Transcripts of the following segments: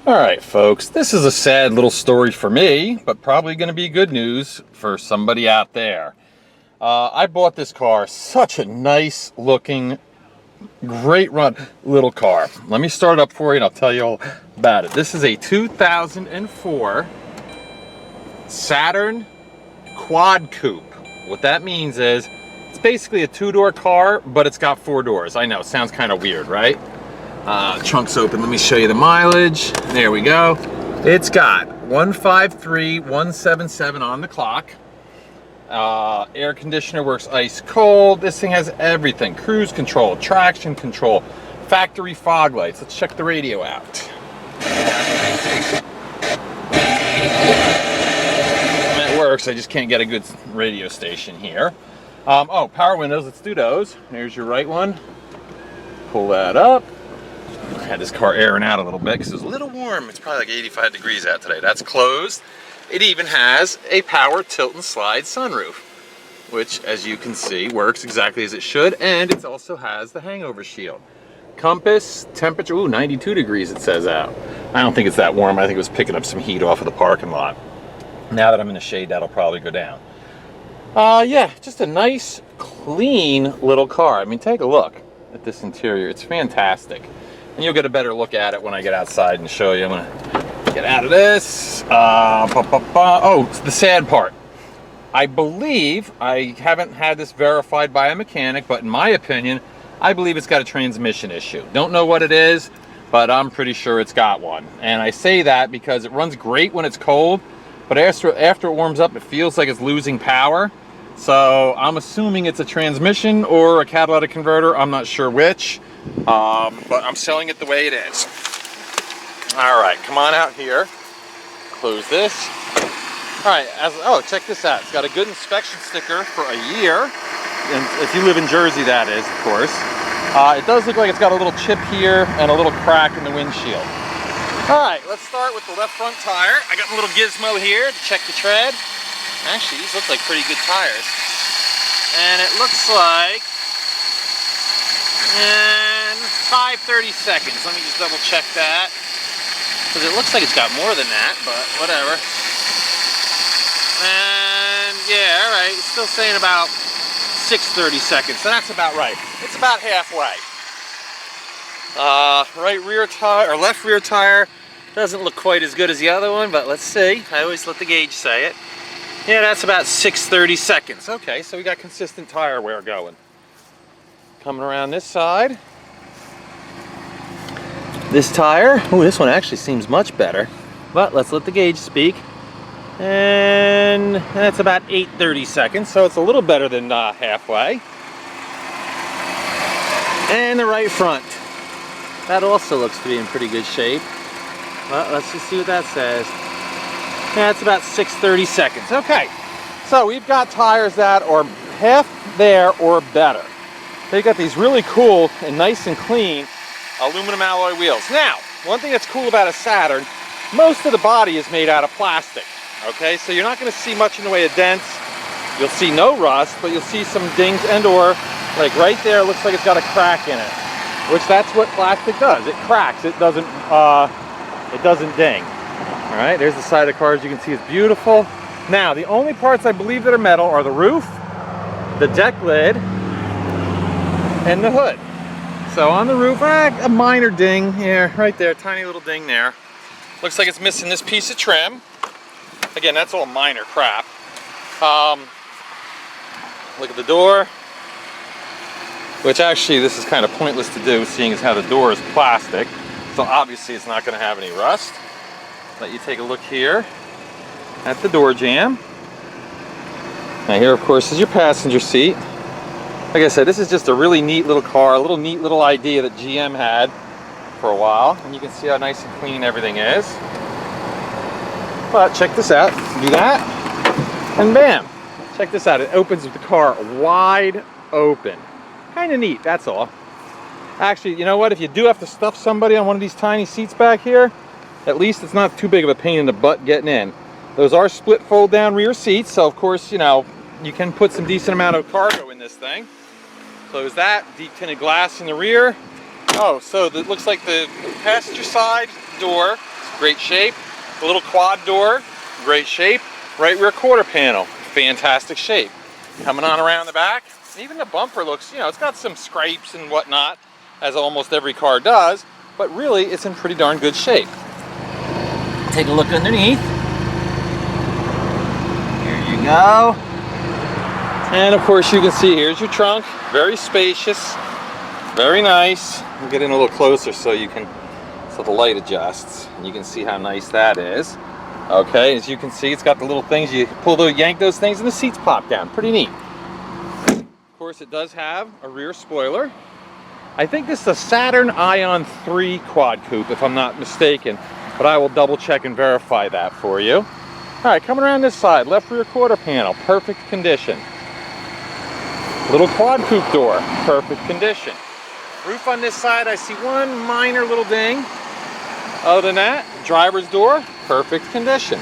Alright folks, this is a sad little story for me, but probably going to be good news for somebody out there. I bought this car, such a nice looking, great run little car. Let me start it up for you and I'll tell you all about it. This is a 2004 Saturn Quad Coupe. What that means is, it's basically a two-door car, but it's got four doors. I know, it sounds kind of weird, right? Trunk's open. Let me show you the mileage. There we go. It's got 153,177 on the clock. Air conditioner works ice cold. This thing has everything. Cruise control, traction control, factory fog lights. Let's check the radio out. It works. I just can't get a good radio station here. Oh, power windows. Let's do those. There's your right one. Pull that up. I had this car airing out a little bit because it was a little warm. It's probably like 85 degrees out today. That's closed. It even has a power tilt and slide sunroof, which, as you can see, works exactly as it should, and it also has the hangover shield. Compass, temperature, ooh, 92 degrees it says out. I don't think it's that warm. I think it was picking up some heat off of the parking lot. Now that I'm in the shade, that'll probably go down. Yeah, just a nice, clean little car. I mean, take a look at this interior. It's fantastic. And you'll get a better look at it when I get outside and show you. I'm gonna get out of this. Oh, it's the sad part. I believe, I haven't had this verified by a mechanic, but in my opinion, I believe it's got a transmission issue. Don't know what it is, but I'm pretty sure it's got one. And I say that because it runs great when it's cold, but after it warms up, it feels like it's losing power. So I'm assuming it's a transmission or a catalytic converter. I'm not sure which. But I'm selling it the way it is. All right, come on out here. Close this. All right, oh, check this out. It's got a good inspection sticker for a year. And if you live in Jersey, that is, of course. It does look like it's got a little chip here and a little crack in the windshield. All right, let's start with the left front tire. I got a little gizmo here to check the tread. Actually, these look like pretty good tires. And it looks like 5:30 seconds. Let me just double check that, because it looks like it's got more than that, but whatever. And yeah, all right, it's still saying about 6:30 seconds, so that's about right. It's about halfway. Right rear tire, or left rear tire, doesn't look quite as good as the other one, but let's see. I always let the gauge say it. Yeah, that's about 6:30 seconds. Okay, so we got consistent tire wear going. Coming around this side. This tire, oh, this one actually seems much better, but let's let the gauge speak. And that's about 8:30 seconds, so it's a little better than halfway. And the right front, that also looks to be in pretty good shape. Well, let's just see what that says. That's about 6:30 seconds. Okay, so we've got tires that are half there or better. They got these really cool and nice and clean aluminum alloy wheels. Now, one thing that's cool about a Saturn, most of the body is made out of plastic. Okay, so you're not going to see much in the way of dents. You'll see no rust, but you'll see some dings and or, like right there, it looks like it's got a crack in it. Which that's what plastic does. It cracks. It doesn't ding. All right, there's the side of the car. As you can see, it's beautiful. Now, the only parts I believe that are metal are the roof, the deck lid, and the hood. So on the roof, a minor ding here, right there, tiny little ding there. Looks like it's missing this piece of trim. Again, that's all minor crap. Look at the door, which actually this is kind of pointless to do, seeing as how the door is plastic. So obviously it's not going to have any rust. Let you take a look here at the door jamb. Now here, of course, is your passenger seat. Like I said, this is just a really neat little car, a little neat little idea that GM had for a while. And you can see how nice and clean everything is. But check this out. Do that, and bam. Check this out. It opens the car wide open. Kind of neat, that's all. Actually, you know what? If you do have to stuff somebody on one of these tiny seats back here, at least it's not too big of a pain in the butt getting in. Those are split fold down rear seats, so of course, you know, you can put some decent amount of cargo in this thing. Close that, deep tinted glass in the rear. Oh, so it looks like the passenger side door is great shape. The little quad door, great shape. Right rear quarter panel, fantastic shape. Coming on around the back, even the bumper looks, you know, it's got some scrapes and whatnot, as almost every car does, but really it's in pretty darn good shape. Take a look underneath. Here you go. And of course you can see here's your trunk, very spacious, very nice. We'll get in a little closer so the light adjusts. And you can see how nice that is. Okay, as you can see, it's got the little things, you yank those things and the seats pop down. Pretty neat. Of course, it does have a rear spoiler. I think this is a Saturn Ion 3 Quad Coupe, if I'm not mistaken, but I will double check and verify that for you. All right, coming around this side, left rear quarter panel, perfect condition. Little Quad Coupe door, perfect condition. Roof on this side, I see one minor little ding. Other than that, driver's door, perfect condition.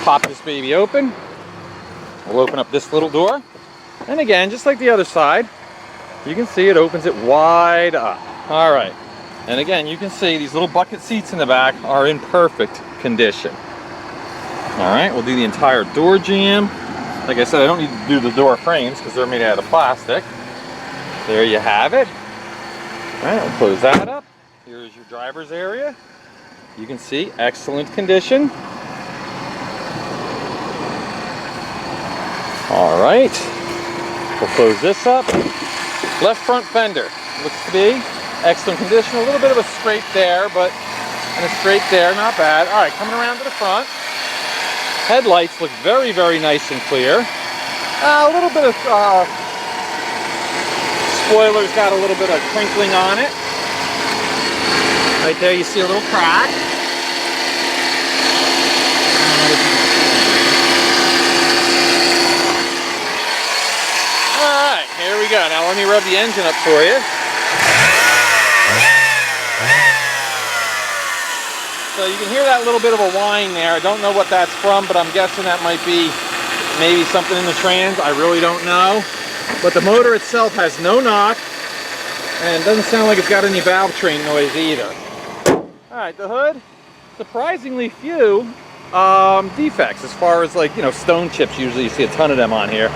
Pop this baby open. We'll open up this little door. And again, just like the other side, you can see it opens it wide up. All right. And again, you can see these little bucket seats in the back are in perfect condition. All right, we'll do the entire door jamb. Like I said, I don't need to do the door frames because they're made out of plastic. There you have it. All right, we'll close that up. Here's your driver's area. You can see excellent condition. All right, we'll close this up. Left front fender looks to be excellent condition. A little bit of a scrape there, and a scrape there, not bad. All right, coming around to the front. Headlights look very, very nice and clear. A little bit of spoiler's got a little bit of crinkling on it. Right there you see a little crack. Alright, here we go. Now let me rev the engine up for you. So you can hear that little bit of a whine there. I don't know what that's from, but I'm guessing that might be maybe something in the trans. I really don't know. But the motor itself has no knock, and it doesn't sound like it's got any valve train noise either. Alright, the hood, surprisingly few defects as far as, like, you know, stone chips. Usually you see a ton of them on here.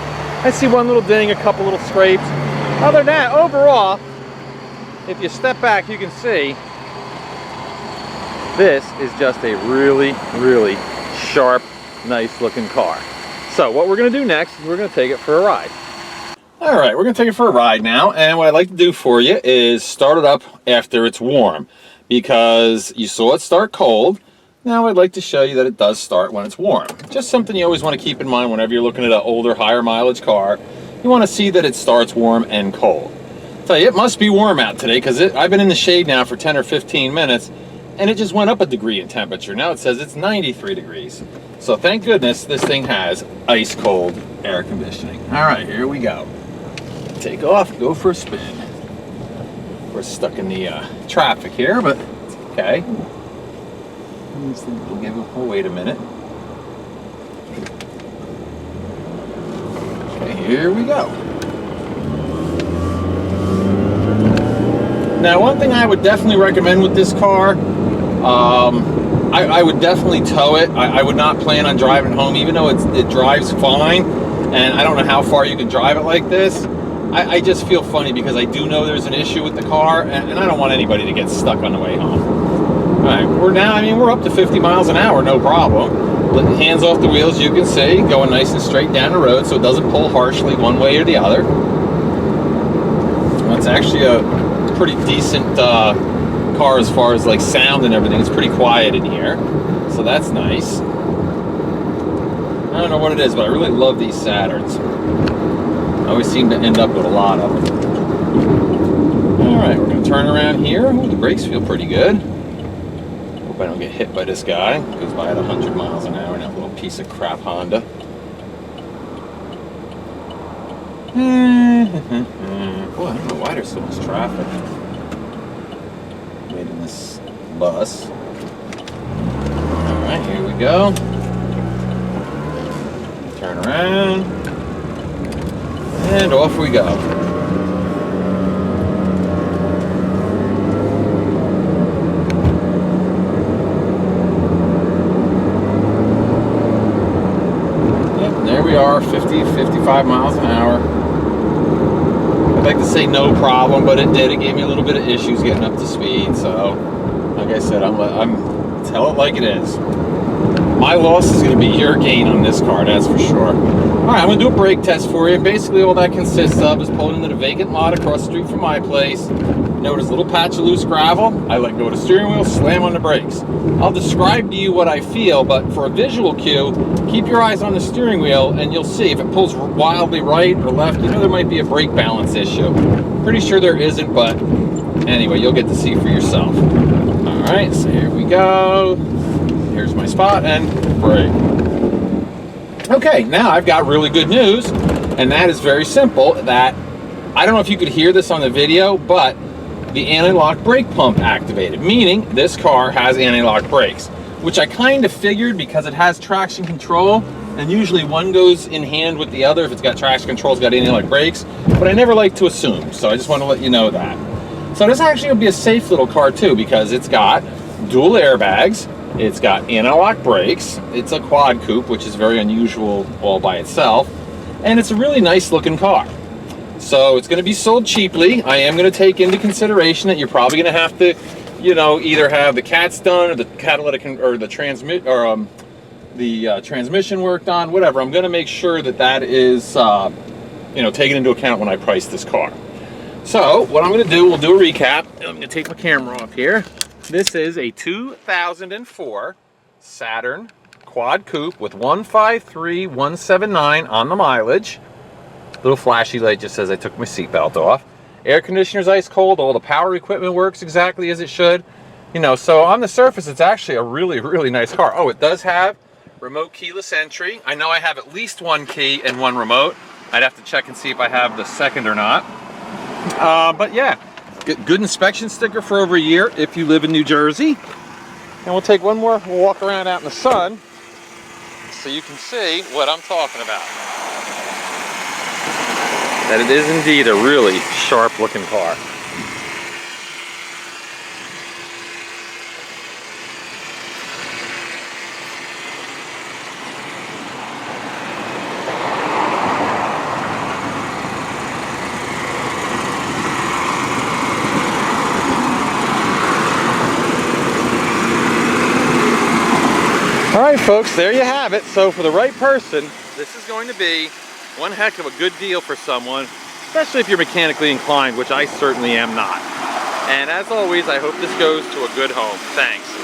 I see one little ding, a couple little scrapes. Other than that, overall, if you step back, you can see this is just a really, really sharp, nice looking car. So what we're going to do next is we're going to take it for a ride. All right, we're going to take it for a ride now, and what I'd like to do for you is start it up after it's warm, because you saw it start cold. Now I'd like to show you that it does start when it's warm. Just something you always want to keep in mind whenever you're looking at an older, higher mileage car. You want to see that it starts warm and cold. I'll tell you, it must be warm out today, because I've been in the shade now for 10 or 15 minutes, and it just went up a degree in temperature. Now it says it's 93 degrees. So thank goodness this thing has ice cold air conditioning. All right, here we go. Take off, go for a spin. We're stuck in the traffic here, but it's okay. We'll wait a minute. Okay, here we go. Now, one thing I would definitely recommend with this car, I would definitely tow it. I would not plan on driving home, even though it drives fine, and I don't know how far you can drive it like this. I just feel funny because I do know there's an issue with the car, and I don't want anybody to get stuck on the way home. All right, we're up to 50 miles an hour, no problem. Hands off the wheels, you can see, going nice and straight down the road so it doesn't pull harshly one way or the other. Well, it's actually a pretty decent car as far as like sound and everything. It's pretty quiet in here, so that's nice. I don't know what it is, but I really love these Saturns. I always seem to end up with a lot of them. Alright, we're going to turn around here. Ooh, the brakes feel pretty good. Hope I don't get hit by this guy. It goes by at 100 miles an hour in that little piece of crap Honda. Boy, I don't know why there's so much traffic. Wait in this bus. Alright, here we go. Turn around. And off we go. 55 miles an hour. I'd like to say no problem, but it did. It gave me a little bit of issues getting up to speed. So, like I said, I'm tell it like it is. My loss is going to be your gain on this car, that's for sure. All right, I'm going to do a brake test for you. Basically, all that consists of is pulling into the vacant lot across the street from my place. Notice a little patch of loose gravel. I let go of the steering wheel, slam on the brakes. I'll describe to you what I feel, but for a visual cue, keep your eyes on the steering wheel and you'll see if it pulls wildly right or left, you know there might be a brake balance issue. Pretty sure there isn't, but anyway, you'll get to see for yourself. All right, so here we go. Here's my spot and brake. Okay, now I've got really good news, and that is very simple. That I don't know if you could hear this on the video, but the anti-lock brake pump activated, meaning this car has anti-lock brakes, which I kind of figured because it has traction control, and usually one goes in hand with the other. If it's got traction control, it's got anti-lock brakes, but I never like to assume, so I just want to let you know that. So this actually will be a safe little car too, because it's got dual airbags, it's got anti-lock brakes, it's a quad coupe, which is very unusual all by itself, and it's a really nice looking car. So it's going to be sold cheaply. I am going to take into consideration that you're probably going to have to, you know, either have the cats done or the catalytic or the transmission worked on, whatever. I'm going to make sure that that is, you know, taken into account when I price this car. So what I'm going to do, we'll do a recap. I'm going to take my camera off here. This is a 2004 Saturn Quad Coupe with 153,179 on the mileage. Little flashy light just says I took my seatbelt off. Air conditioner's ice cold. All the power equipment works exactly as it should. You know, so on the surface, it's actually a really, really nice car. Oh, it does have remote keyless entry. I know I have at least one key and one remote. I'd have to check and see if I have the second or not. But yeah, good inspection sticker for over a year if you live in New Jersey. And we'll take one more, we'll walk around out in the sun so you can see what I'm talking about. That it is indeed a really sharp looking car. All right, folks, there you have it. So for the right person, this is going to be one heck of a good deal for someone, especially if you're mechanically inclined, which I certainly am not. And as always, I hope this goes to a good home. Thanks.